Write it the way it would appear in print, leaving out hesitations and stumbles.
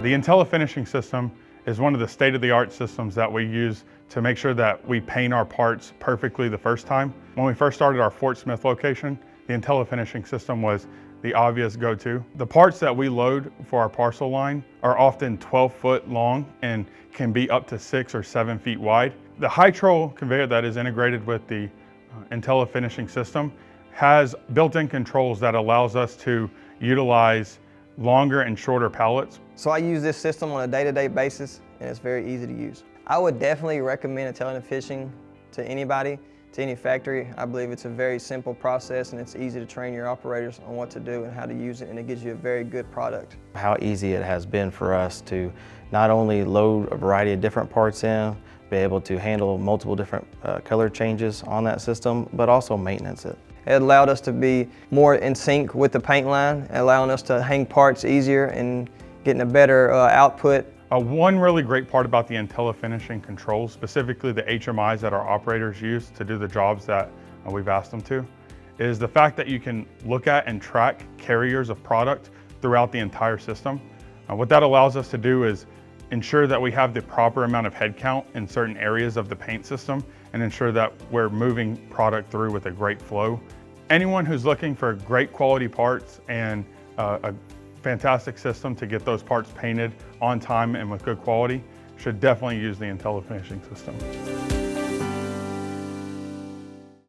The IntelliFinishing system is one of the state-of-the-art systems that we use to make sure that we paint our parts perfectly the first time. When we first started our Fort Smith location, the IntelliFinishing system was the obvious go-to. The parts that we load for our parcel line are often 12 foot long and can be up to 6 or 7 feet wide. The Hytrol conveyor that is integrated with the IntelliFinishing system has built-in controls that allows us to utilize longer and shorter pallets. So I use this system on a day-to-day basis, and it's very easy to use. I would definitely recommend IntelliFinishing to anybody, to any factory. I believe it's a very simple process, and it's easy to train your operators on what to do and how to use it, and it gives you a very good product. How easy it has been for us to not only load a variety of different parts in, be able to handle multiple different color changes on that system, but also maintenance it. It allowed us to be more in sync with the paint line, allowing us to hang parts easier and getting a better output. One really great part about the IntelliFinishing controls, specifically the HMIs that our operators use to do the jobs that we've asked them to, is the fact that you can look at and track carriers of product throughout the entire system. What that allows us to do is ensure that we have the proper amount of head count in certain areas of the paint system and ensure that we're moving product through with a great flow. Anyone who's looking for great quality parts and a fantastic system to get those parts painted on time and with good quality should definitely use the IntelliFinishing system.